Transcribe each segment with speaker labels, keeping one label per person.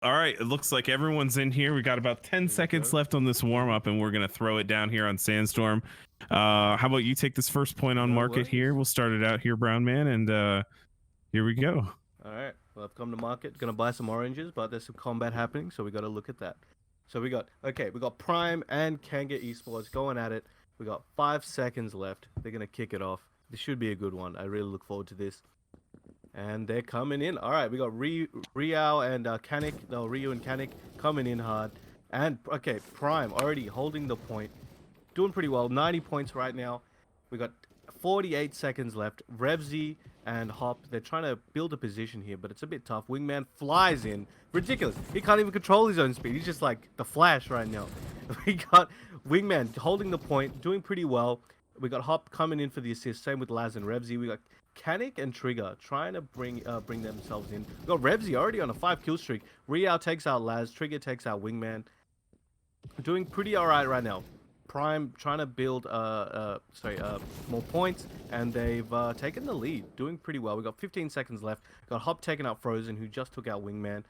Speaker 1: All right, it looks like everyone's in here. We got about 10 seconds left on this warm up, and we're gonna throw it down here on Sandstorm. How about you take this first point on
Speaker 2: No
Speaker 1: market
Speaker 2: worries.
Speaker 1: here? We'll start it out here, Brown Man, and here we go.
Speaker 2: All right. Well, I've come to market. Gonna buy some oranges, but there's some combat happening, so we got to look at that. So we got Prime and Kanga Esports going at it. We got 5 seconds left. They're gonna kick it off. This should be a good one. I really look forward to this. And they're coming in. All right, we got Ryu and Kanik. No, Ryu and Kanik coming in hard. And okay, Prime already holding the point, doing pretty well. 90 points right now. We got 48 seconds left. Revzy and Hop, they're trying to build a position here, but it's a bit tough. Wingman flies in. Ridiculous. He can't even control his own speed. He's just like the Flash right now. We got Wingman holding the point, doing pretty well. We got Hop coming in for the assist. Same with Laz and Revzy. We got Kanik and Trigger trying to bring themselves in. We got Revzy already on a 5-kill streak. Riao takes out Laz. Trigger takes out Wingman. Doing pretty alright right now. Prime trying to build more points, and they've taken the lead, doing pretty well. We got 15 seconds left. Got Hop taking out Frozen, who just took out Wingman.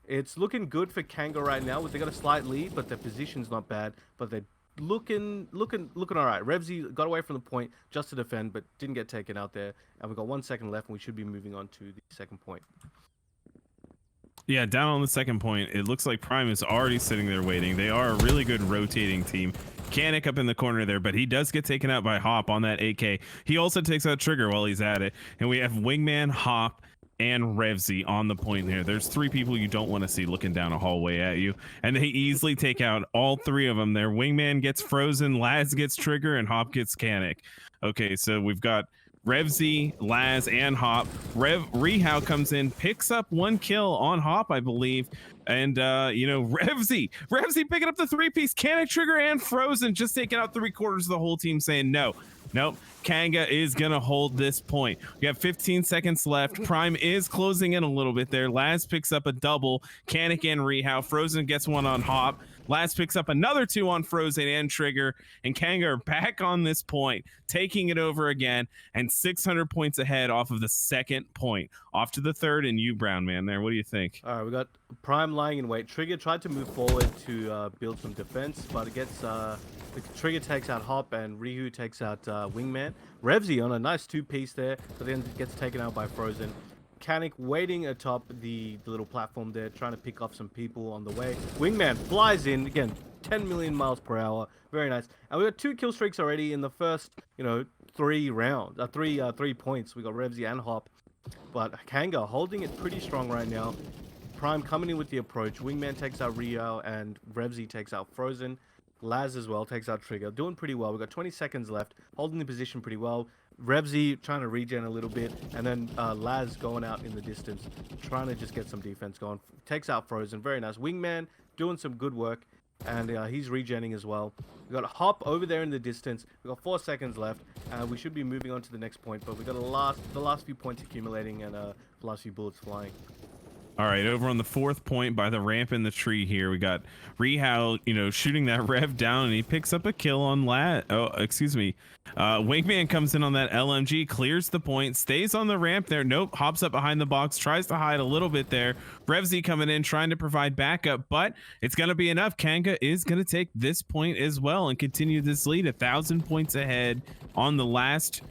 Speaker 2: It's looking good for Kanga right now. They got a slight lead, but their position's not bad. But they're looking all right. Revzy got away from the point just to defend, but didn't get taken out there. And we've got 1 second left, and we should be moving on to the second point.
Speaker 1: Yeah, down on the second point, it looks like Prime is already sitting there waiting. They are a really good rotating team. Kanik up in the corner there, but he does get taken out by Hop on that AK. He also takes out Trigger while he's at it. And we have Wingman, Hop, and Revzy on the point there. There's 3 people you don't want to see looking down a hallway at you. And they easily take out all 3 of them there. Wingman gets Frozen, Laz gets Trigger, and Hop gets Kanik. Okay, so we've got Revzy, Laz, and Hop. Rehau comes in, picks up 1 kill on Hop, I believe. And, Revzy picking up the 3-piece, Kanik, Trigger, and Frozen, just taking out 3/4 of the whole team, saying no. Nope, Kanga is going to hold this point. We have 15 seconds left. Prime is closing in a little bit there. Laz picks up a double. Kanik and Rehau. Frozen gets 1 on Hop. Laz picks up another 2 on Frozen and Trigger. And Kanga are back on this point, taking it over again, and 600 points ahead off of the second point. Off to the third, and you, Brown Man, there. What do you think?
Speaker 2: All right, we got Prime lying in wait. Trigger tried to move forward to build some defense, but it gets the Trigger takes out Hop, and Ryu takes out Wingman. Revzy on a nice 2-piece there, but then gets taken out by Frozen. Kanik waiting atop the little platform there, trying to pick off some people on the way. Wingman flies in again, 10 million miles per hour. Very nice. And we got 2 kill streaks already in the first, 3 rounds, 3 points. We got Revzy and Hop, but Kanga holding it pretty strong right now. Prime coming in with the approach. Wingman takes out Rio, and Revzy takes out Frozen. Laz as well takes out Trigger. Doing pretty well. We've got 20 seconds left. Holding the position pretty well. Revzy trying to regen a little bit. And then Laz going out in the distance. Trying to just get some defense going. Takes out Frozen. Very nice. Wingman doing some good work. And he's regenning as well. We've got a Hop over there in the distance. We've got 4 seconds left. We should be moving on to the next point. But we've got the last few points accumulating and the last few bullets flying.
Speaker 1: All right, over on the 4th point by the ramp in the tree here, we got Rehau, shooting that Rev down, and he picks up a kill on Wingman comes in on that LMG, clears the point, stays on the ramp there. Nope, hops up behind the box, tries to hide a little bit there. Revzy coming in, trying to provide backup, but it's going to be enough. Kanga is going to take this point as well and continue this lead, 1,000 points ahead on the last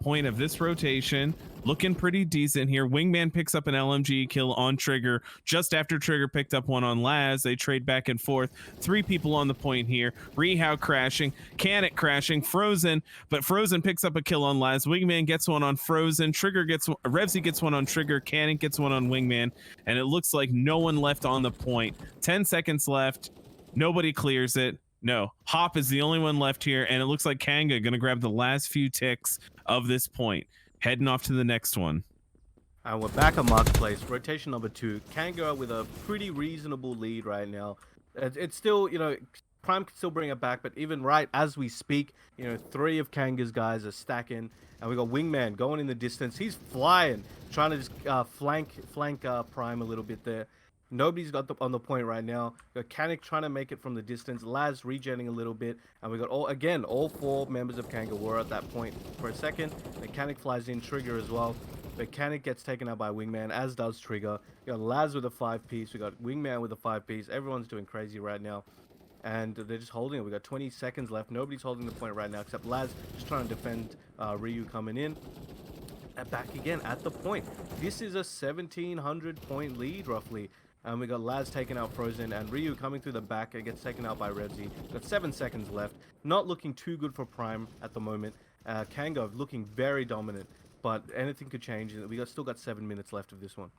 Speaker 1: point of this rotation. Looking pretty decent here. Wingman picks up an LMG kill on Trigger just after Trigger picked up 1 on Laz. They trade back and forth. 3 people on the point here. Rehau crashing, Kanik crashing, Frozen, but Frozen picks up a kill on Laz. Wingman gets 1 on Frozen. Revzy gets 1 on Trigger. Kanik gets 1 on Wingman, and it looks like no one left on the point. 10 seconds left. Nobody clears it. No, Hop is the only one left here, and it looks like Kanga gonna grab the last few ticks of this point. Heading off to the next one.
Speaker 2: And we're back at Marketplace. Rotation number 2. Kanga with a pretty reasonable lead right now. It's still, Prime can still bring it back, but even right as we speak, 3 of Kanga's guys are stacking. And we got Wingman going in the distance. He's flying, trying to just flank Prime a little bit there. Nobody's got on the point right now. We got Kanik trying to make it from the distance. Laz regenning a little bit. And we got all 4 members of Kanga were at that point for a second. And Kanik flies in, Trigger as well. but Kanik gets taken out by Wingman, as does Trigger. We got Laz with a 5-piece. We got Wingman with a 5-piece. Everyone's doing crazy right now. And they're just holding it. We got 20 seconds left. Nobody's holding the point right now except Laz, just trying to defend Ryu coming in. And back again at the point. This is a 1,700 point lead roughly. And we got Laz taking out Frozen and Ryu coming through the back. It gets taken out by Revsy. Got 7 seconds left. Not looking too good for Prime at the moment. Kanga looking very dominant, but anything could change. We still got 7 minutes left of this one.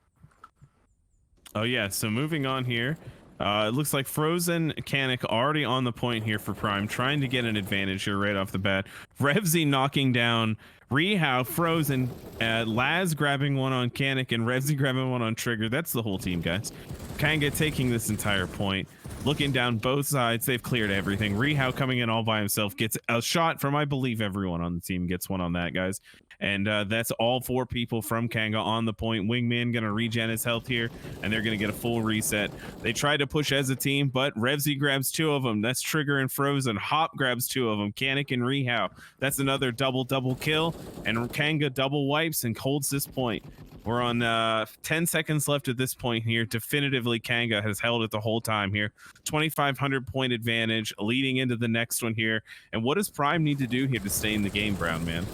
Speaker 1: Oh yeah, so moving on here. It looks like Frozen, Kanik already on the point here for Prime, trying to get an advantage here right off the bat. Revsy knocking down Rehao, Frozen, Laz grabbing one on Kanik, and Revsy grabbing one on Trigger. That's the whole team, guys. Kanga taking this entire point. Looking down both sides, they've cleared everything. Rehao coming in all by himself, gets a shot from, I believe, everyone on the team gets one on that, guys. And that's all 4 people from Kanga on the point. Wingman going to regen his health here, and they're going to get a full reset. They tried to push as a team, but Revsy grabs 2 of them. That's Trigger and Frozen. Hop grabs 2 of them. Kanik and Rehao. That's another double kill, and Kanga double wipes and holds this point. We're on 10 seconds left at this point here. Definitively, Kanga has held it the whole time here. 2,500 point advantage leading into the next one here. And what does Prime need to do here to stay in the game, Brown Man?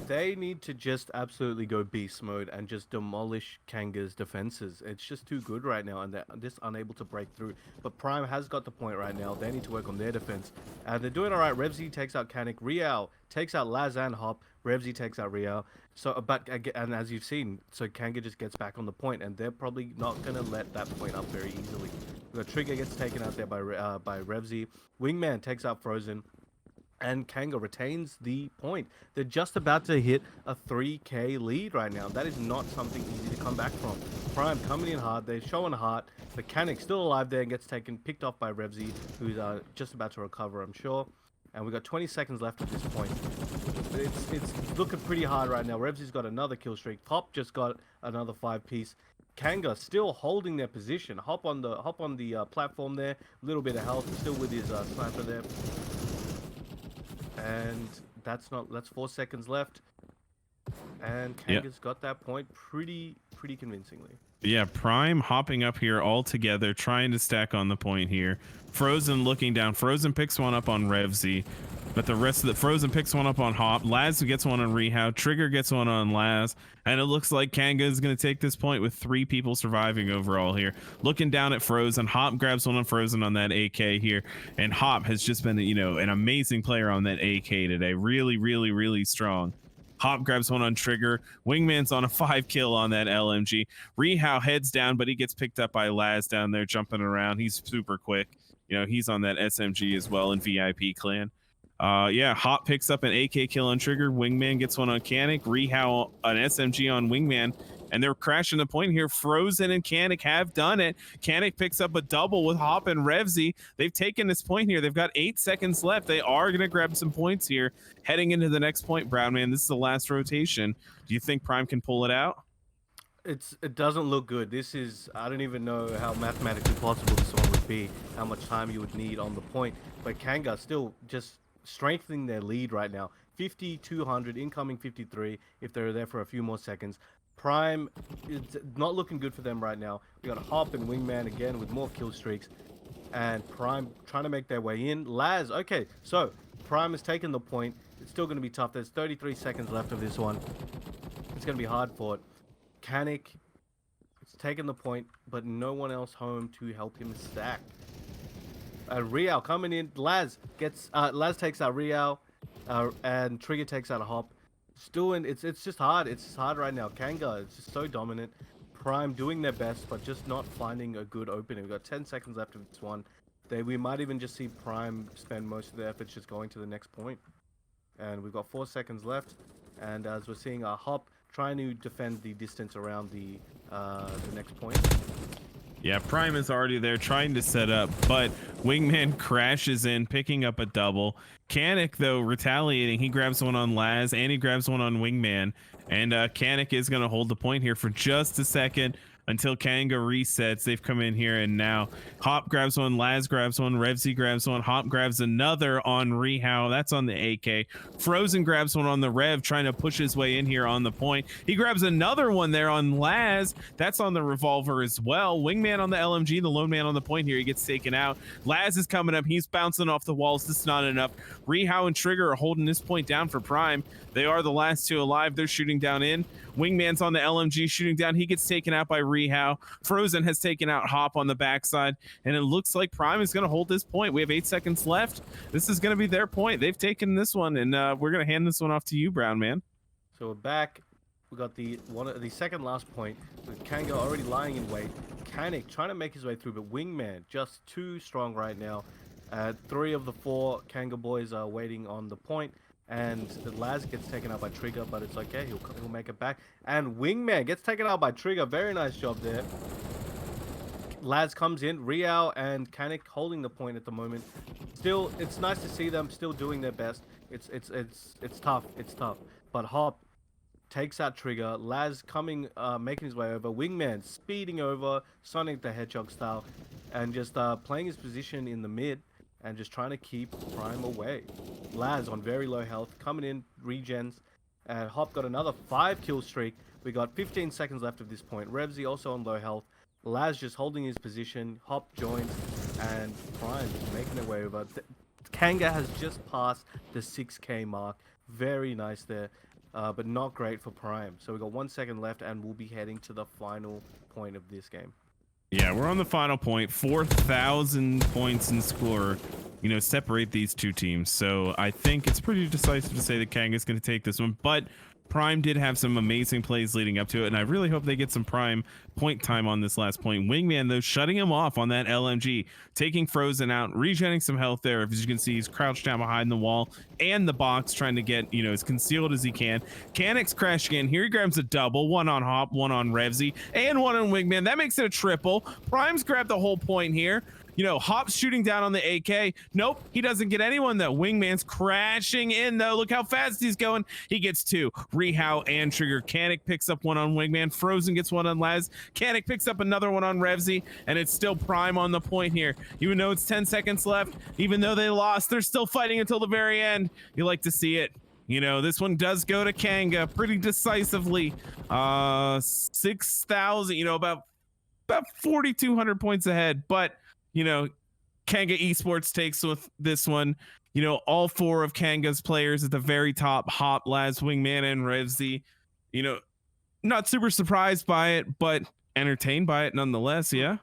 Speaker 2: They need to just absolutely go beast mode and just demolish Kanga's defenses. It's just too good right now, and they're just unable to break through. But Prime has got the point right now. They need to work on their defense. They're doing all right. Revsy takes out Kanik. Rehao takes out Laz and Hop. Revsy takes out Rehao. So, and as you've seen, so Kanga just gets back on the point, and they're probably not going to let that point up very easily. The Trigger gets taken out there by Revsy. Wingman takes out Frozen. And Kanga retains the point. They're just about to hit a 3K lead right now. That is not something easy to come back from. Prime coming in hard. They're showing heart. The Kanik still alive there and gets picked off by Revsy, who's just about to recover, I'm sure. And we got 20 seconds left at this point. It's looking pretty hard right now. Revsy's got another kill streak. Hop just got another 5-piece. Kanga still holding their position. Hop on the platform there. A little bit of health. Still with his sniper there. And that's 4 seconds left. And Kanga's got that point pretty convincingly.
Speaker 1: Yeah, Prime hopping up here all together, trying to stack on the point here. Frozen looking down. Frozen picks one up on Revsy, but the rest of the Frozen picks one up on Hop. Laz gets one on Rehao. Trigger gets one on Laz, and it looks like Kanga is going to take this point with 3 people surviving overall here. Looking down at Frozen, Hop grabs one on Frozen on that AK here, and Hop has just been, an amazing player on that AK today. Really strong. Hop grabs one on Trigger. Wingman's on a 5-kill on that LMG. Rehao heads down, but he gets picked up by Laz down there jumping around. He's super quick. He's on that SMG as well in VIP clan. Hop picks up an AK kill on Trigger. Wingman gets one on Kanik. Rehao an SMG on Wingman. And they're crashing the point here. Frozen and Kanik have done it. Kanik picks up a double with Hop and Revsy. They've taken this point here. They've got 8 seconds left. They are going to grab some points here. Heading into the next point, Brown Man. This is the last rotation. Do you think Prime can pull it out?
Speaker 2: It doesn't look good. This is, I don't even know how mathematically possible this one would be, how much time you would need on the point. But Kanga still just strengthening their lead right now. 5,200, incoming 53 if they're there for a few more seconds. Prime, it's not looking good for them right now. We got Hop and Wingman again with more kill streaks. And Prime trying to make their way in. Laz, okay, so Prime has taken the point. It's still going to be tough. There's 33 seconds left of this one. It's going to be hard for it. Kanik, it's taken the point, but no one else home to help him stack. Rehao coming in. Laz takes out Rehao, and Trigger takes out a Hop. It's just hard. It's just hard right now. Kanga is just so dominant. Prime doing their best, but just not finding a good opening. We've got 10 seconds left of this one. We might even just see Prime spend most of their efforts just going to the next point. And we've got 4 seconds left. And as we're seeing our Hop trying to defend the distance around the next point.
Speaker 1: Yeah, Prime is already there trying to set up, but Wingman crashes in, picking up a double. Kanik, though, retaliating. He grabs one on Laz, and he grabs one on Wingman. And Kanik is going to hold the point here for just a second. until Kanga resets. They've come in here, and now Hop grabs one, Laz grabs one, Revsy grabs one, Hop grabs another on Rehau. That's on the AK. Frozen grabs one on the Rev, trying to push his way in here on the point. He grabs another one there on Laz. That's on the revolver as well. Wingman on the LMG, the lone man on the point here. He gets taken out. Laz is coming up. He's bouncing off the walls. This is not enough. Rehau and Trigger are holding this point down for Prime. They are the last two alive. They're shooting down in. Wingman's on the LMG shooting down. He gets taken out by Rehau. Frozen has taken out Hop on the backside, and it looks like Prime is going to hold this point. We have 8 seconds left. This is going to be their point. They've taken this one, and we're going to hand this one off to you, Brown Man.
Speaker 2: So we're back. We got the second last point with Kanga already lying in wait. Kanik trying to make his way through, but Wingman just too strong right now. 3 of the 4 Kanga boys are waiting on the point. And the Laz gets taken out by Trigger, but it's okay. He'll make it back. And Wingman gets taken out by Trigger. Very nice job there. Laz comes in. Riao and Kanik holding the point at the moment. Still, it's nice to see them still doing their best. It's tough. It's tough. But Hop takes out Trigger. Laz coming, making his way over. Wingman speeding over, Sonic the Hedgehog style, and just playing his position in the mid. And just trying to keep Prime away. Laz on very low health, coming in, regens. And Hop got another 5 kill streak. We got 15 seconds left of this point. Revsy also on low health. Laz just holding his position. Hop joins, and Prime just making their way over. Kanga has just passed the 6K mark. Very nice there, but not great for Prime. So we got 1 second left, and we'll be heading to the final point of this game.
Speaker 1: Yeah, we're on the final point. 4,000 points in score, separate these two teams. So I think it's pretty decisive to say that Kanga's going to take this one. But Prime did have some amazing plays leading up to it, and I really hope they get some Prime point time on this last point. Wingman, though, shutting him off on that LMG, taking Frozen out, regenerating some health there. As you can see, he's crouched down behind the wall and the box, trying to get, as concealed as he can. Canik's crashing in. Here he grabs a double, one on Hop, one on Revsy, and one on Wingman. That makes it a triple. Prime's grabbed the whole point here. Hop's shooting down on the AK. Nope, he doesn't get anyone, though. Wingman's crashing in, though. Look how fast he's going. He gets 2. Rehau and Trigger. Kanik picks up one on Wingman. Frozen gets one on Laz. Kanik picks up another one on Revsy, and it's still Prime on the point here. Even though it's 10 seconds left, even though they lost, they're still fighting until the very end. You like to see it. This one does go to Kanga pretty decisively. 6,000, about 4,200 points ahead, but Kanga Esports takes with this one. All 4 of Kanga's players at the very top, Hop, Laz, Wingman, and Revsy. Not super surprised by it, but entertained by it nonetheless. Yeah.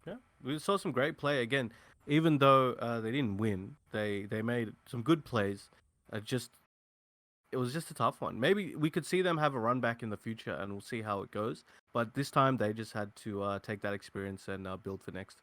Speaker 2: Yeah, we saw some great play again. Even though they didn't win, they made some good plays. It was just a tough one. Maybe we could see them have a run back in the future, and we'll see how it goes. But this time they just had to take that experience and build for next.